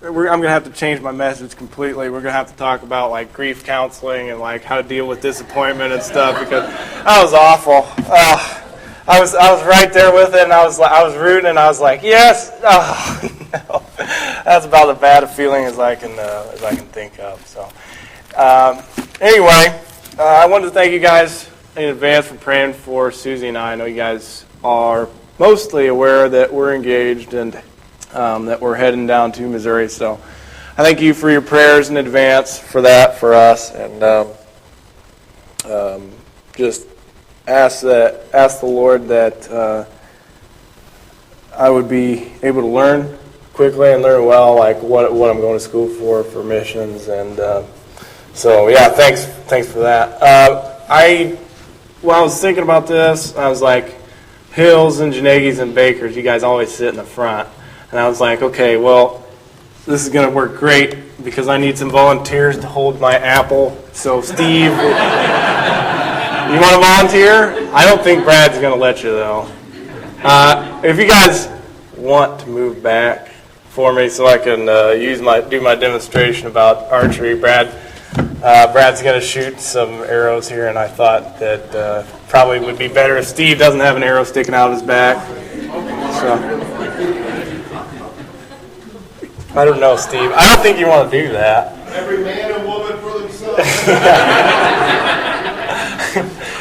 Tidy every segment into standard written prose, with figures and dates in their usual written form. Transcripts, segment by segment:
I'm going to have to change my message completely. We're going to have to talk about like grief counseling and like how to deal with disappointment and stuff, because that was awful. I was right there with it, and I was rooting, and I was like, yes. Oh, no. That's about as bad a feeling as I can think of. So anyway, I wanted to thank you guys in advance for praying for Susie and I. I know you guys are mostly aware that we're engaged and that we're heading down to Missouri. So I thank you for your prayers in advance for that for us, and just ask the Lord that I would be able to learn quickly and learn well, like what I'm going to school for missions, and so yeah, thanks for that. While I was thinking about this, I was like, Hills and Janegis and Bakers, you guys always sit in the front. And I was like, okay, well, this is going to work great because I need some volunteers to hold my apple. So, Steve, you want to volunteer? I don't think Brad's going to let you, though. If you guys want to move back for me so I can do my demonstration about archery, Brad's going to shoot some arrows here, and I thought that probably would be better if Steve doesn't have an arrow sticking out of his back. So, I don't know, Steve. I don't think you want to do that. Every man and woman for themselves.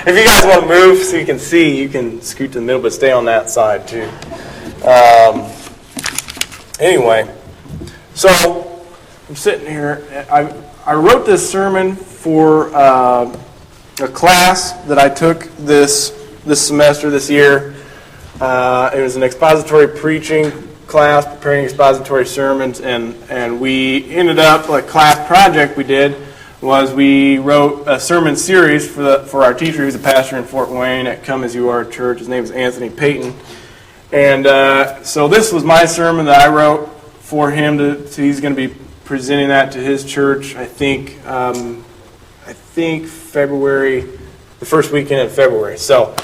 If you guys want to move so you can see, you can scoot to the middle, but stay on that side too. Anyway, so I'm sitting here. I wrote this sermon for a class that I took this semester, this year. It was an expository preaching class, preparing expository sermons, and we ended up, a class project we did was we wrote a sermon series for our teacher who's a pastor in Fort Wayne at Come As You Are Church. His name is Anthony Payton. And so this was my sermon that I wrote for him. He's going to be presenting that to his church, I think February, the first weekend in February. So,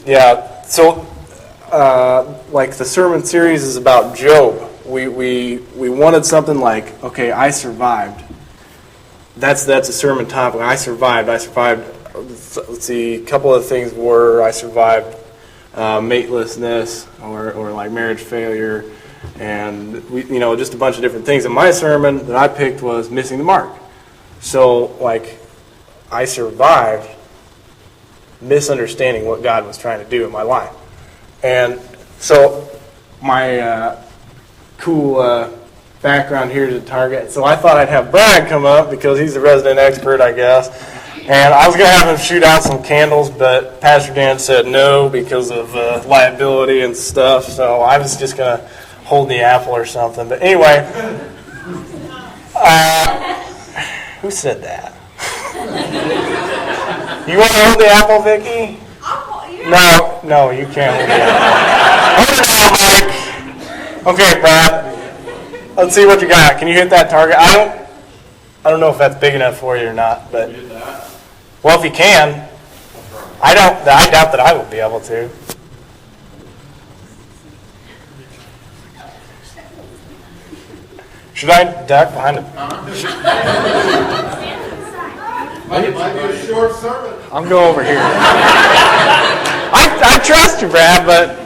yeah, so like the sermon series is about Job. We wanted something like, okay, I survived. That's a sermon topic. I survived. Let's see, a couple of things were I survived matelessness or like marriage failure, and just a bunch of different things. And my sermon that I picked was missing the mark. So like I survived misunderstanding what God was trying to do in my life. And so my cool background here is a target. So I thought I'd have Brad come up because he's the resident expert, I guess. And I was going to have him shoot out some candles, but Pastor Dan said no because of liability and stuff. So I was just going to hold the apple or something. But anyway, who said that? You want to hold the apple, Vicki? No, you can't hold the apple. Okay, Brad. Let's see what you got. Can you hit that target? I don't know if that's big enough for you or not, but well, if you can, I doubt that I will be able to. Should I duck behind it? Might be a short sermon. I'll go over here. I trust you, Brad, but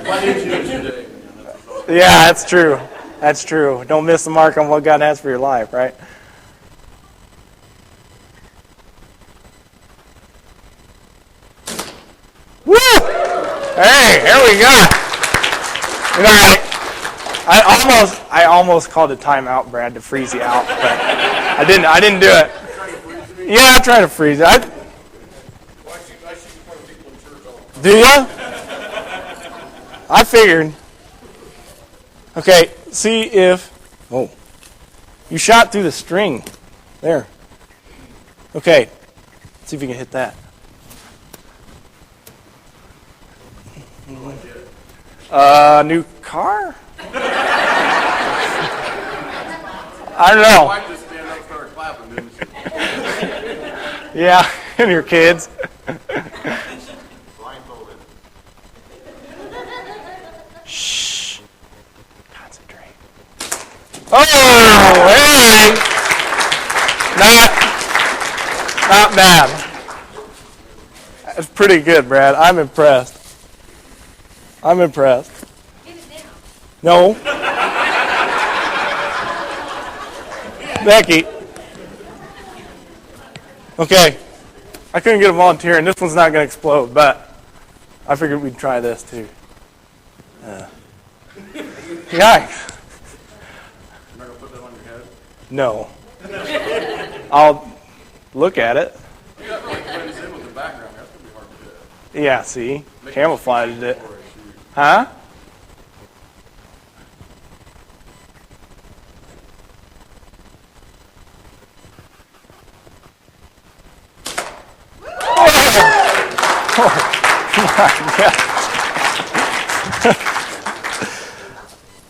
yeah, that's true. That's true. Don't miss the mark on what God has for your life, right? Woo! Hey, here we go. I almost called a timeout, Brad, to freeze you out, but I didn't do it. Yeah, I'm trying to freeze it. Do you? I figured. Okay, see if... Oh. You shot through the string. There. Okay. See if you can hit that. New car? I don't know. I just stand up and start clapping, didn't she? Yeah, and your kids. Blindfolded. Shh. Concentrate. Oh, hey! Not bad. That's pretty good, Brad. I'm impressed. Get it down. No. Becky. Okay. I couldn't get a volunteer, and this one's not going to explode, but I figured we'd try this too. Yikes. You're not gonna put that on your head? No. I'll look at it. You got really blends in with the background. That's gonna be hard to do. Yeah, see? Camouflaged it. Or a shoe. Huh?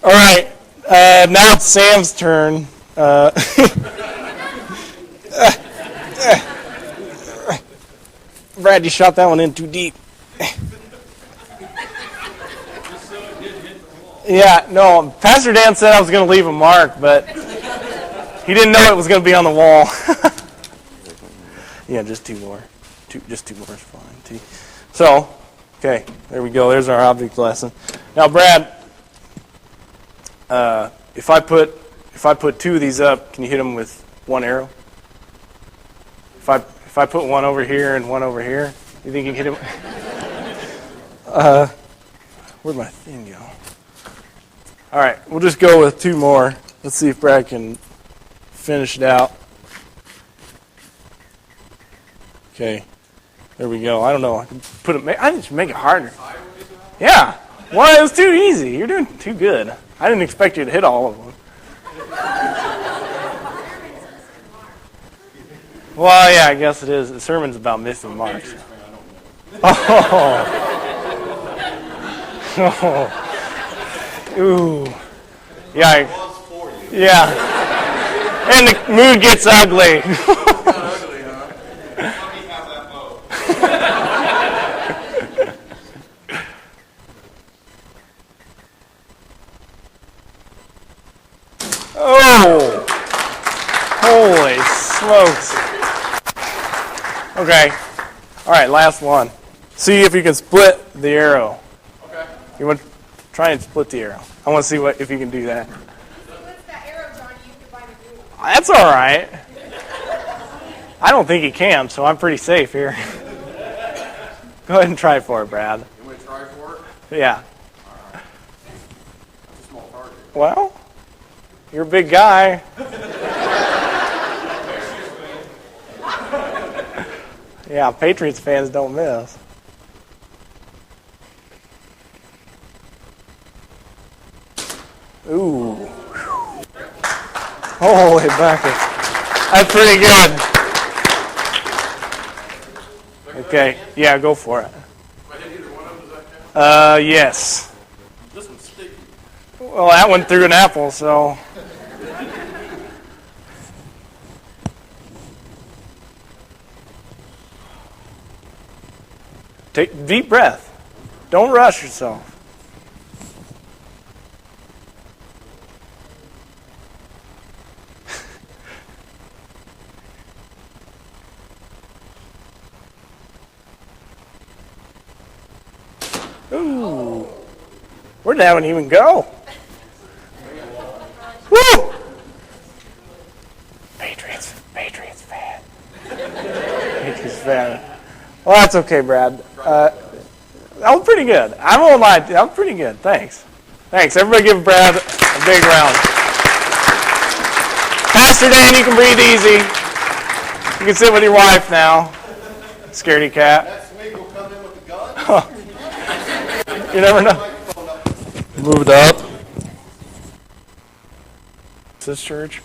All right, now it's Sam's turn. Brad, you shot that one in too deep. Yeah, no, Pastor Dan said I was going to leave a mark, but he didn't know it was going to be on the wall. Yeah, just two more. Just two more is fine. Two. So, okay, there we go. There's our object lesson. Now, Brad, if I put two of these up, can you hit them with one arrow? If I put one over here and one over here, you think you can hit them? Where'd my thing go? All right, we'll just go with two more. Let's see if Brad can finish it out. Okay, there we go. I don't know. I can put it. I just make it harder. Yeah. Well, it was too easy. You're doing too good. I didn't expect you to hit all of them. Well, yeah, I guess it is. The sermon's about missing marks. Oh. Oh. Ooh. Yeah. Yeah. And the mood gets ugly. Oh. Holy smokes. Okay. All right, last one. See if you can split the arrow. Okay. You want to try and split the arrow. I want to see if you can do that. What's that arrow, John? You can buy the new one. That's all right. I don't think he can, so I'm pretty safe here. Go ahead and try for it, Brad. You want to try for it? Yeah. That's a small target. Well, you're a big guy. Yeah, Patriots fans don't miss. Ooh. Holy buckets. That's pretty good. Okay, yeah, go for it. If I hit either one of them, does that count? Yes. This one's sticky. Well, that one threw an apple, so. Take a deep breath. Don't rush yourself. Ooh. Where'd that one even go? Woo! Patriots fan. Patriots fan. Well, that's okay, Brad. That was pretty good. I won't lie. That was pretty good. Thanks. Everybody give Brad a big round. Pastor Dan, you can breathe easy. You can sit with your wife now. Scaredy cat. Next week we'll come in with the gun. You never know. Move it up. Is this church?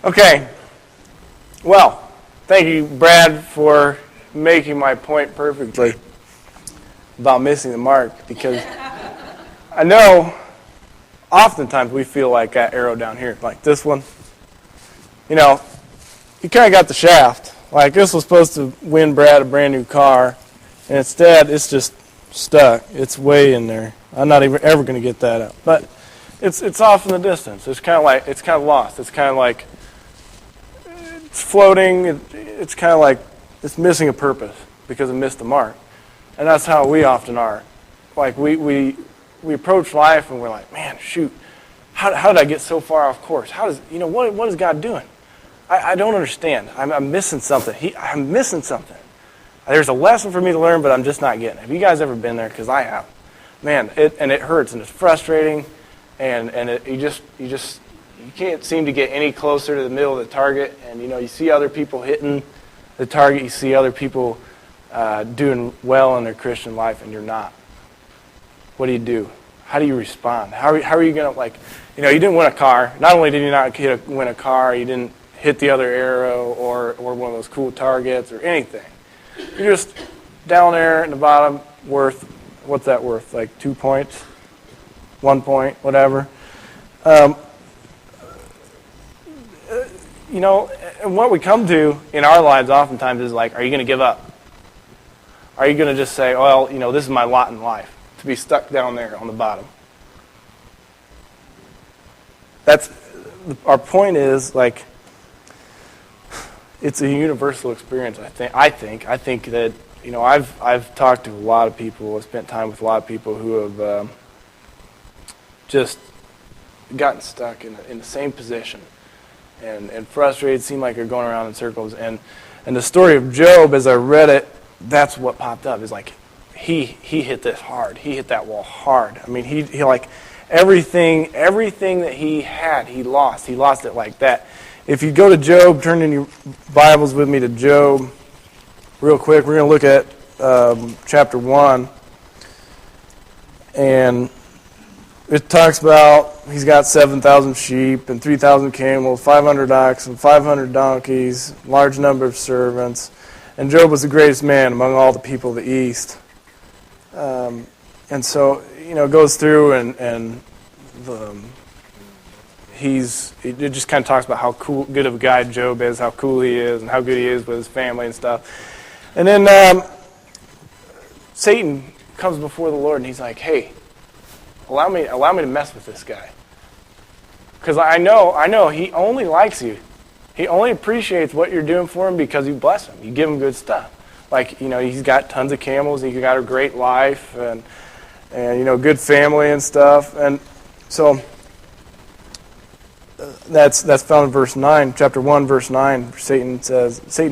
Okay. Well, thank you, Brad, for making my point perfectly about missing the mark, because I know oftentimes we feel like that arrow down here, like this one. You know, you kind of got the shaft. Like this was supposed to win Brad a brand new car, and instead it's just stuck. It's way in there. I'm not even ever going to get that out. But it's off in the distance. It's kind of lost. It's kind of like it's floating. It's kind of like it's missing a purpose because it missed the mark. And that's how we often are. Like we approach life and we're like, man, shoot, how did I get so far off course? What is God doing? I don't understand. I'm missing something. I'm missing something. There's a lesson for me to learn, but I'm just not getting it. Have you guys ever been there? Because I have. Man, it hurts and it's frustrating, and you can't seem to get any closer to the middle of the target. And you see other people hitting the target. You see other people doing well in their Christian life, and you're not. What do? How do you respond? How are you going to you didn't win a car. Not only did you not win a car, you didn't hit the other arrow or one of those cool targets or anything. You're just down there in the bottom, what's that worth? Like 2 points? 1 point, whatever. And what we come to in our lives oftentimes is like, are you going to give up? Are you going to just say, well, this is my lot in life, to be stuck down there on the bottom? Our point is, like, it's a universal experience, I think that, I've talked to a lot of people, I've spent time with a lot of people who have just gotten stuck in the same position and frustrated, seem like they're going around in circles. And the story of Job, as I read it, that's what popped up. Is like, he hit this hard. He hit that wall hard. I mean, he like, everything that he had, he lost. He lost it like that. If you go to Job, turn in your Bibles with me to Job real quick. We're going to look at chapter 1. And it talks about he's got 7,000 sheep and 3,000 camels, 500 oxen, 500 donkeys, large number of servants. And Job was the greatest man among all the people of the East. And so, it goes through and it just kind of talks about how good of a guy Job is, how cool he is, and how good he is with his family and stuff. And then Satan comes before the Lord and he's like, hey, allow me to mess with this guy. Because I know he only likes you. He only appreciates what you're doing for him because you bless him. You give him good stuff. Like, he's got tons of camels, he's got a great life, and good family and stuff. And so that's found in verse 9, chapter 1, verse 9. Satan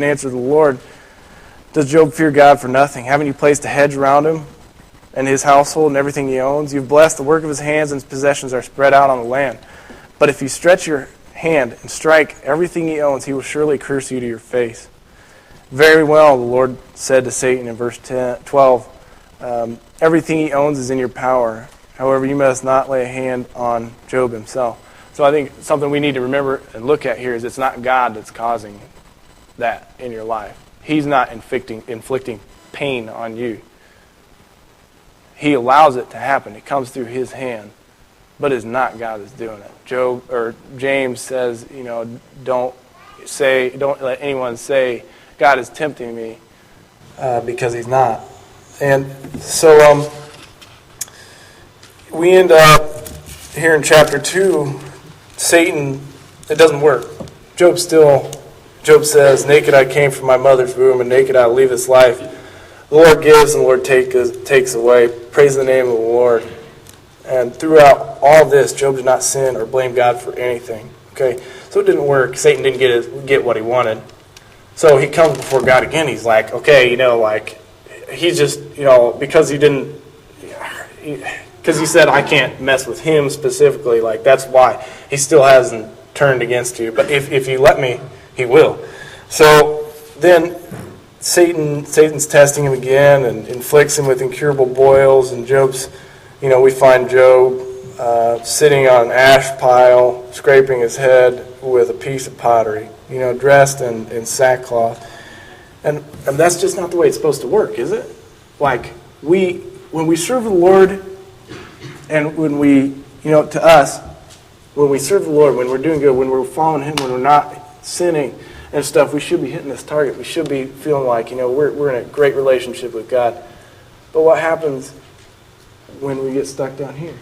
answered the Lord, does Job fear God for nothing? Haven't you placed a hedge around him and his household and everything he owns? You've blessed the work of his hands, and his possessions are spread out on the land. But if you stretch your hand and strike everything he owns, he will surely curse you to your face. Very well, the Lord said to Satan in verse 12, everything he owns is in your power. However, you must not lay a hand on Job himself. So I think something we need to remember and look at here is it's not God that's causing that in your life. He's not inflicting pain on you. He allows it to happen. It comes through his hand. But it's not God that's doing it. James says, don't let anyone say God is tempting me, because he's not. And so we end up here in chapter 2, Satan, it doesn't work. Job says, naked I came from my mother's womb, and naked I'll leave this life. The Lord gives and the Lord takes away. Praise the name of the Lord. And throughout all this, Job did not sin or blame God for anything. Okay, so it didn't work. Satan didn't get what he wanted. So he comes before God again. He's like, okay, he's just, because he said, I can't mess with him specifically. Like, that's why he still hasn't turned against you. But if you let me, he will. So then Satan's testing him again and inflicts him with incurable boils. And we find Job sitting on an ash pile, scraping his head with a piece of pottery, dressed in sackcloth. And that's just not the way it's supposed to work, is it? Like, when we serve the Lord, and when we serve the Lord, when we're doing good, when we're following him, when we're not sinning and stuff, we should be hitting this target. We should be feeling like, we're in a great relationship with God. But what happens when we get stuck down here?